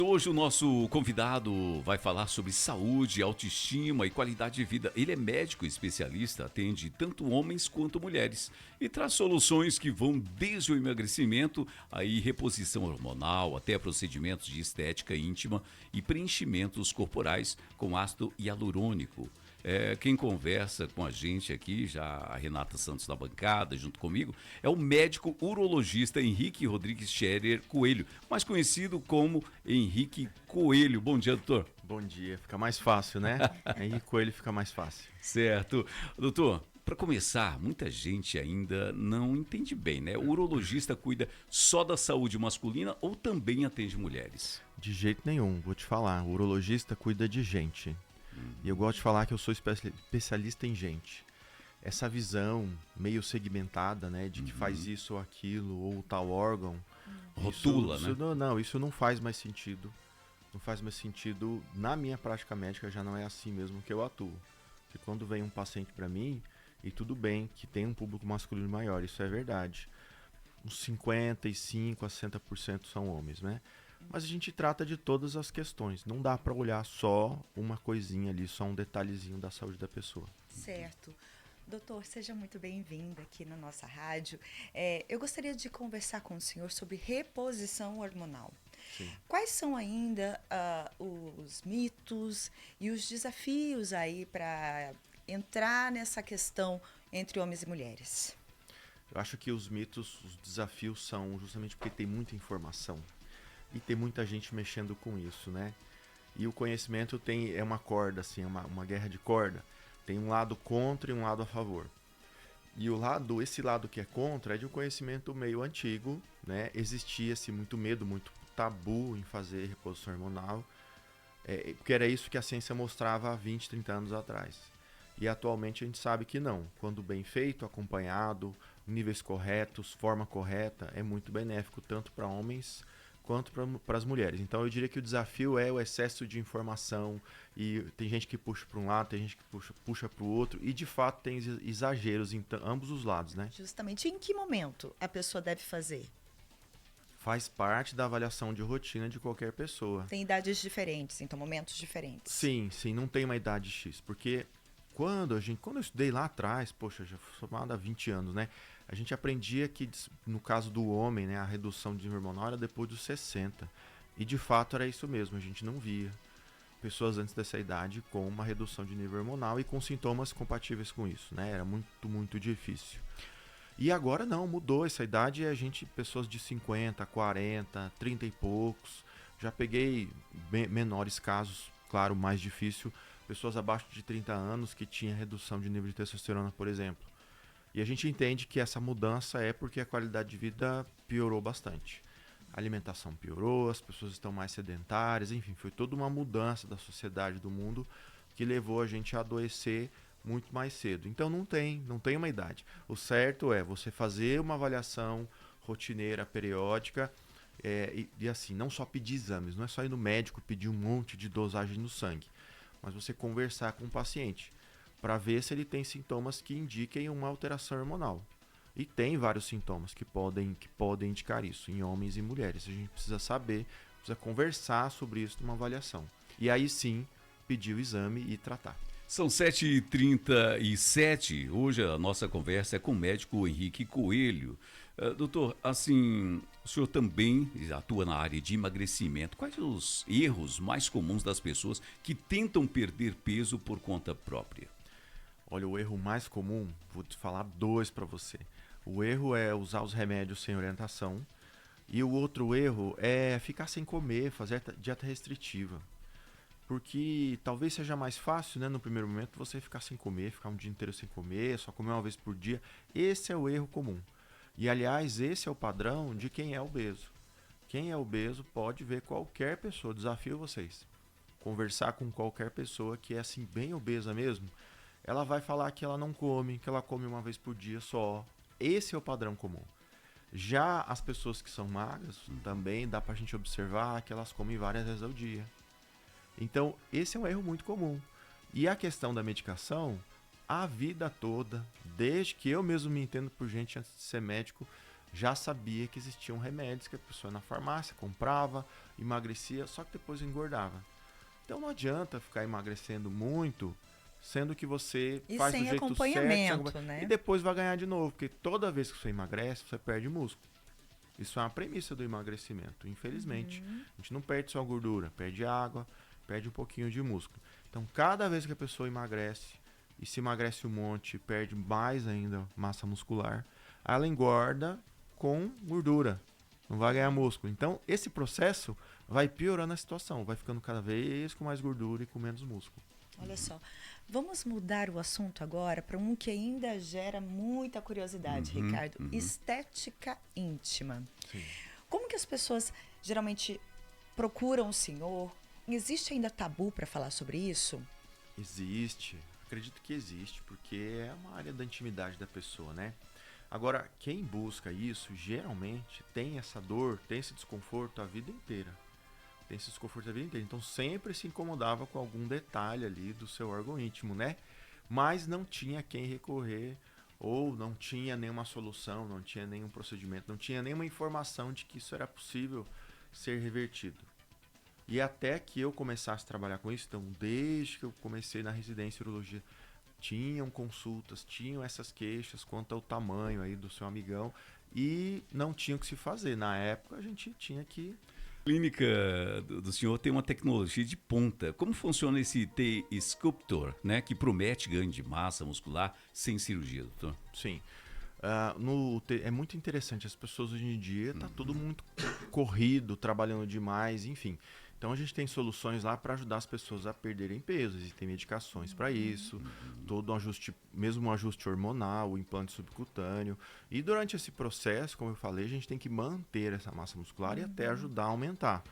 Hoje o nosso convidado vai falar sobre saúde, autoestima e qualidade de vida. Ele é médico especialista, atende tanto homens quanto mulheres e traz soluções que vão desde o emagrecimento, aí reposição hormonal, até procedimentos de estética íntima e preenchimentos corporais com ácido hialurônico. Quem conversa com a gente aqui, já a Renata Santos na bancada, junto comigo, é o médico urologista Henrique Rodrigues Scherer Coelho, mais conhecido como Henrique Coelho. Bom dia, doutor. Bom dia, fica mais fácil, né? Henrique Coelho fica mais fácil. Certo. Doutor, para começar, muita gente ainda não entende bem, né? O urologista cuida só da saúde masculina ou também atende mulheres? De jeito nenhum, vou te falar, o urologista cuida de gente. E eu gosto de falar que eu sou especialista em gente. Essa visão meio segmentada, né, de que faz isso ou aquilo, ou tal órgão... Rotula, isso, né? Não, isso não faz mais sentido. Não faz mais sentido. Na minha prática médica já não é assim mesmo que eu atuo. Porque quando vem um paciente para mim, e tudo bem que tem um público masculino maior, isso é verdade. Uns 55 a 60% são homens, né? Mas a gente trata de todas as questões. Não dá para olhar só uma coisinha ali, só um detalhezinho da saúde da pessoa. Certo. Doutor, seja muito bem-vindo aqui na nossa rádio. Eu gostaria de conversar com o senhor sobre reposição hormonal. Sim. Quais são ainda os mitos e os desafios aí para entrar nessa questão entre homens e mulheres? Eu acho que os mitos, os desafios são justamente porque tem muita informação. E tem muita gente mexendo com isso, né? E o conhecimento é uma corda, assim, uma guerra de corda. Tem um lado contra e um lado a favor. E esse lado que é contra é de um conhecimento meio antigo, né? Existia-se muito medo, muito tabu em fazer reposição hormonal, porque era isso que a ciência mostrava há 20, 30 anos atrás. E atualmente a gente sabe que não. Quando bem feito, acompanhado, níveis corretos, forma correta, é muito benéfico tanto para homens quanto para as mulheres. Então eu diria que o desafio é o excesso de informação, e tem gente que puxa para um lado, tem gente que puxa para o outro, e de fato tem exageros em ambos os lados, né? Justamente em que momento a pessoa deve fazer? Faz parte da avaliação de rotina de qualquer pessoa. Tem idades diferentes, então momentos diferentes. Sim, não tem uma idade X, porque quando eu estudei lá atrás, poxa, já fui formado há 20 anos, né? A gente aprendia que, no caso do homem, né, a redução de hormonal era depois dos 60. E de fato era isso mesmo, a gente não via pessoas antes dessa idade com uma redução de nível hormonal e com sintomas compatíveis com isso, né? Era muito, muito difícil. E agora não, mudou essa idade, pessoas de 50, 40, 30 e poucos. Já peguei menores casos, claro, mais difícil, pessoas abaixo de 30 anos que tinham redução de nível de testosterona, por exemplo. E a gente entende que essa mudança é porque a qualidade de vida piorou bastante. A alimentação piorou, as pessoas estão mais sedentárias, enfim, foi toda uma mudança da sociedade, do mundo, que levou a gente a adoecer muito mais cedo. Então não tem uma idade. O certo é você fazer uma avaliação rotineira, periódica, e assim, não só pedir exames, não é só ir no médico pedir um monte de dosagem no sangue, mas você conversar com o paciente para ver se ele tem sintomas que indiquem uma alteração hormonal. E tem vários sintomas que podem indicar isso em homens e mulheres. A gente precisa saber, precisa conversar sobre isso numa avaliação. E aí sim, pedir o exame e tratar. São 7h37. Hoje a nossa conversa é com o médico Henrique Coelho. Doutor, assim, o senhor também atua na área de emagrecimento. Quais os erros mais comuns das pessoas que tentam perder peso por conta própria? Olha, o erro mais comum, vou te falar dois para você. O erro é usar os remédios sem orientação. E o outro erro é ficar sem comer, fazer dieta restritiva. Porque talvez seja mais fácil, né, no primeiro momento, você ficar sem comer, ficar um dia inteiro sem comer, só comer uma vez por dia. Esse é o erro comum. E, aliás, esse é o padrão de quem é obeso. Quem é obeso pode ver qualquer pessoa, desafio vocês. Conversar com qualquer pessoa que é assim, bem obesa mesmo, ela vai falar que ela não come, que ela come uma vez por dia só. Esse é o padrão comum. Já as pessoas que são magras, também dá pra gente observar que elas comem várias vezes ao dia. Então, esse é um erro muito comum. E a questão da medicação, a vida toda, desde que eu mesmo me entendo por gente antes de ser médico, já sabia que existiam remédios que a pessoa ia na farmácia comprava, emagrecia, só que depois engordava. Então não adianta ficar emagrecendo muito, sendo que você E faz do sem jeito certo, acompanhamento, e né? depois vai ganhar de novo, porque toda vez que você emagrece, você perde músculo. Isso é uma premissa do emagrecimento, infelizmente. A gente não perde só gordura, perde água, perde um pouquinho de músculo. Então, cada vez que a pessoa emagrece, e se emagrece um monte, perde mais ainda massa muscular, ela engorda com gordura, não vai ganhar músculo. Então, esse processo vai piorando a situação, vai ficando cada vez com mais gordura e com menos músculo. Olha só, vamos mudar o assunto agora para um que ainda gera muita curiosidade, Ricardo. Estética íntima. Sim. Como que as pessoas geralmente procuram o senhor? Existe ainda tabu para falar sobre isso? Existe, acredito que existe, porque é uma área da intimidade da pessoa, né? Agora, quem busca isso, geralmente tem essa dor, tem esse desconforto a vida inteira. Tem esse desconforto a vida inteira. Então, sempre se incomodava com algum detalhe ali do seu órgão íntimo, né? Mas não tinha quem recorrer, ou não tinha nenhuma solução, não tinha nenhum procedimento, não tinha nenhuma informação de que isso era possível ser revertido. E até que eu começasse a trabalhar com isso, então desde que eu comecei na residência em urologia, tinham consultas, tinham essas queixas quanto ao tamanho aí do seu amigão e não tinha o que se fazer. Na época a gente tinha que... A clínica do senhor tem uma tecnologia de ponta. Como funciona esse T-Sculptor, né, que promete ganho de massa muscular sem cirurgia, doutor? Sim. É muito interessante, as pessoas hoje em dia tá tudo muito corrido, trabalhando demais, enfim. Então a gente tem soluções lá para ajudar as pessoas a perderem peso, existem medicações para isso, todo um ajuste, mesmo um ajuste hormonal, o implante subcutâneo. E durante esse processo, como eu falei, a gente tem que manter essa massa muscular e até ajudar a aumentar.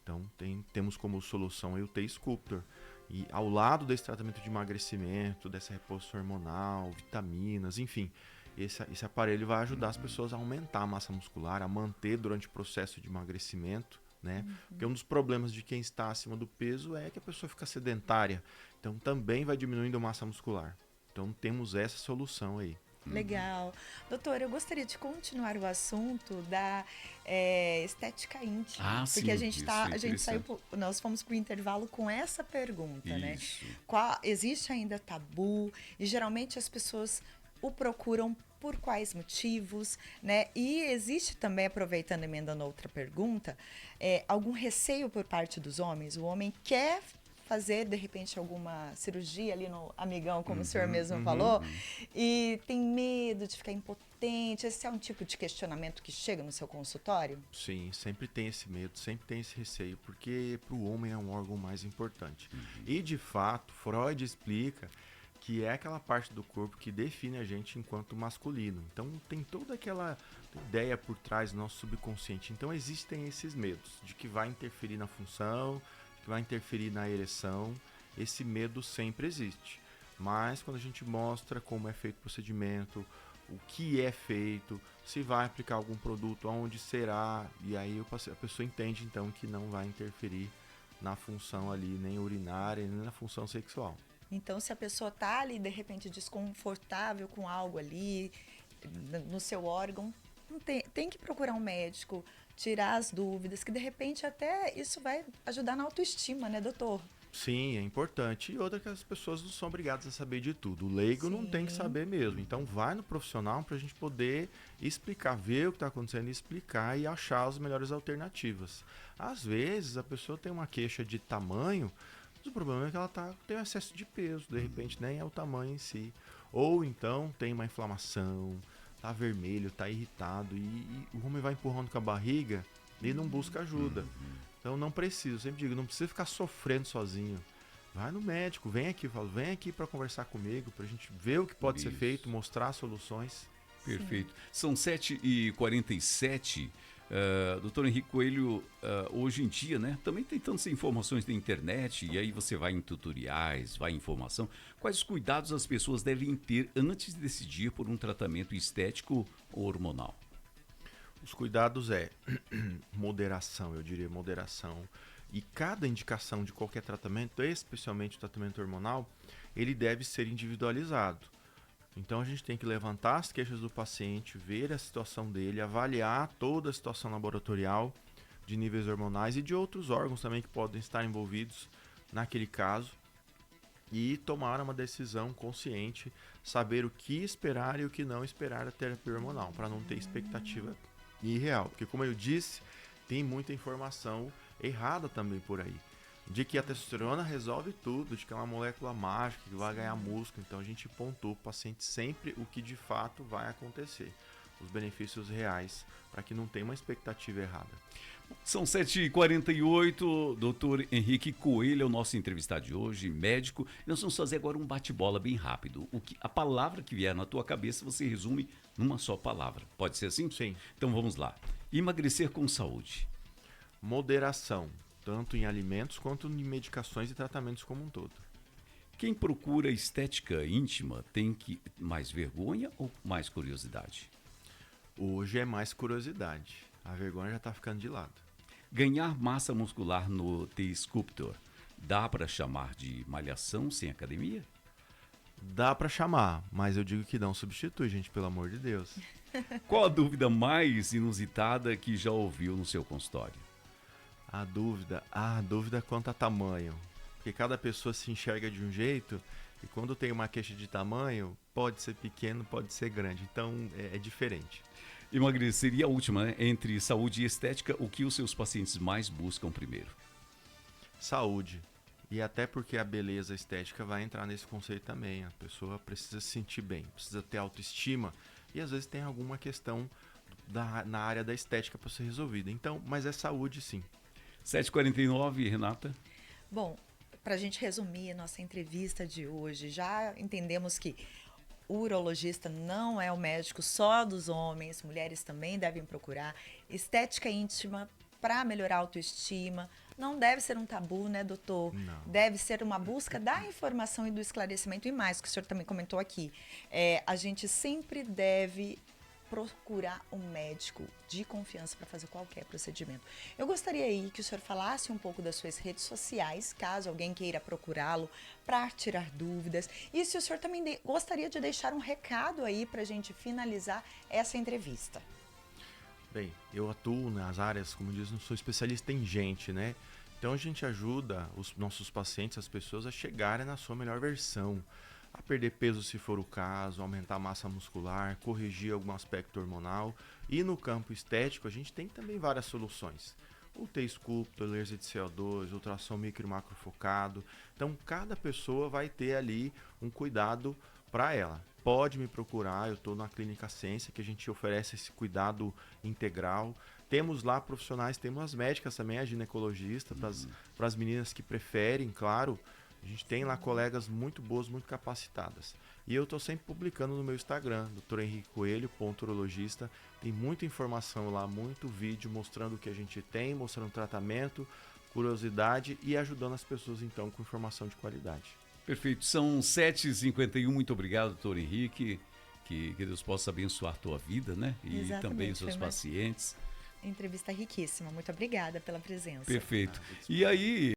Então temos como solução aí o T-Sculptor. E ao lado desse tratamento de emagrecimento, dessa reposição hormonal, vitaminas, enfim, esse aparelho vai ajudar as pessoas a aumentar a massa muscular, a manter durante o processo de emagrecimento, né? Porque um dos problemas de quem está acima do peso é que a pessoa fica sedentária. Então também vai diminuindo a massa muscular. Então temos essa solução aí. Legal. Doutor, eu gostaria de continuar o assunto da estética íntima. Ah, porque sim, a gente isso tá, é a gente saiu, interessante. nós fomos para o intervalo com essa pergunta, né? Isso. Existe ainda tabu e geralmente as pessoas o procuram por quais motivos, né? E existe também, aproveitando e emendando outra pergunta, algum receio por parte dos homens? O homem quer fazer, de repente, alguma cirurgia ali no amigão, como o senhor mesmo falou, e tem medo de ficar impotente. Esse é um tipo de questionamento que chega no seu consultório? Sim, sempre tem esse medo, sempre tem esse receio, porque para o homem é um órgão mais importante. E de fato, Freud explica que é aquela parte do corpo que define a gente enquanto masculino. Então tem toda aquela ideia por trás do nosso subconsciente. Então existem esses medos de que vai interferir na função, que vai interferir na ereção. Esse medo sempre existe. Mas quando a gente mostra como é feito o procedimento, o que é feito, se vai aplicar algum produto, aonde será, e aí a pessoa entende então que não vai interferir na função ali, nem urinária, nem na função sexual. Então, se a pessoa está ali, de repente, desconfortável com algo ali, no seu órgão, não tem que procurar um médico, tirar as dúvidas, que de repente até isso vai ajudar na autoestima, né, doutor? Sim, é importante. E outra que as pessoas não são obrigadas a saber de tudo. O leigo não tem que Sim. saber mesmo. Então vai no profissional para a gente poder explicar, ver o que está acontecendo, explicar e achar as melhores alternativas. Às vezes a pessoa tem uma queixa de tamanho, mas o problema é que ela tem um excesso de peso, de repente nem é o tamanho em si. Ou então tem uma inflamação, tá vermelho, tá irritado e o homem vai empurrando com a barriga e não busca ajuda. Então não precisa, eu sempre digo, não precisa ficar sofrendo sozinho. Vai no médico, vem aqui, vem aqui para conversar comigo, para a gente ver o que pode ser Isso. feito, mostrar soluções. Perfeito. São 7h47. Doutor Henrique Coelho, hoje em dia, né, também tem tantas informações na internet, e aí você vai em tutoriais, vai em informação. Quais os cuidados as pessoas devem ter antes de decidir por um tratamento estético ou hormonal? Os cuidados moderação, eu diria moderação. E cada indicação de qualquer tratamento, especialmente o tratamento hormonal, ele deve ser individualizado. Então a gente tem que levantar as queixas do paciente, ver a situação dele, avaliar toda a situação laboratorial de níveis hormonais e de outros órgãos também que podem estar envolvidos naquele caso e tomar uma decisão consciente, saber o que esperar e o que não esperar da terapia hormonal, para não ter expectativa irreal. Porque, como eu disse, tem muita informação errada também por aí. De que a testosterona resolve tudo, de que é uma molécula mágica, que vai ganhar músculo. Então a gente pontua o paciente sempre o que de fato vai acontecer. Os benefícios reais, para que não tenha uma expectativa errada. São 7h48, doutor Henrique Coelho é o nosso entrevistado de hoje, médico. Nós vamos fazer agora um bate-bola bem rápido. A palavra que vier na tua cabeça, você resume numa só palavra. Pode ser assim? Sim. Então vamos lá. Emagrecer com saúde. Moderação, tanto em alimentos quanto em medicações e tratamentos como um todo. Quem procura estética íntima tem que mais vergonha ou mais curiosidade? Hoje é mais curiosidade. A vergonha já está ficando de lado. Ganhar massa muscular no T-Sculptor dá para chamar de malhação sem academia? Dá para chamar, mas eu digo que não substitui, gente, pelo amor de Deus. Qual a dúvida mais inusitada que já ouviu no seu consultório? A dúvida quanto a tamanho. Porque cada pessoa se enxerga de um jeito e quando tem uma queixa de tamanho, pode ser pequeno, pode ser grande. Então é diferente. Emagrecer, e a última, né? Entre saúde e estética, o que os seus pacientes mais buscam primeiro? Saúde. E até porque a beleza estética vai entrar nesse conceito também. A pessoa precisa se sentir bem, precisa ter autoestima e às vezes tem alguma questão na área da estética para ser resolvida. Então, mas é saúde sim. 7h49, Renata. Bom, para a gente resumir a nossa entrevista de hoje, já entendemos que o urologista não é o médico só dos homens, mulheres também devem procurar. Estética íntima para melhorar a autoestima. Não deve ser um tabu, né, doutor? Não. Deve ser uma busca da informação e do esclarecimento. E mais, que o senhor também comentou aqui, a gente sempre deve procurar um médico de confiança para fazer qualquer procedimento. Eu gostaria aí que o senhor falasse um pouco das suas redes sociais, caso alguém queira procurá-lo para tirar dúvidas. E se o senhor também gostaria de deixar um recado aí para a gente finalizar essa entrevista. Bem, eu atuo nas áreas, como diz, não sou especialista em gente, né? Então a gente ajuda os nossos pacientes, as pessoas, a chegarem na sua melhor versão. A perder peso se for o caso, aumentar a massa muscular, corrigir algum aspecto hormonal. E no campo estético, a gente tem também várias soluções. O T-Sculptor, laser de CO2, ultrassom micro e macro focado. Então, cada pessoa vai ter ali um cuidado para ela. Pode me procurar, eu estou na Clínica Ciência, que a gente oferece esse cuidado integral. Temos lá profissionais, temos as médicas também, a ginecologista, para as meninas que preferem, claro. A gente tem lá colegas muito boas, muito capacitadas. E eu estou sempre publicando no meu Instagram, Dr. Henrique Coelho, urologista. Tem muita informação lá, muito vídeo mostrando o que a gente tem, mostrando tratamento, curiosidade e ajudando as pessoas então com informação de qualidade. Perfeito. São 7h51. Muito obrigado, doutor Henrique. Que Deus possa abençoar a tua vida, né? E Exatamente, também os seus foi uma pacientes. entrevista riquíssima. Muito obrigada pela presença. Perfeito. E aí,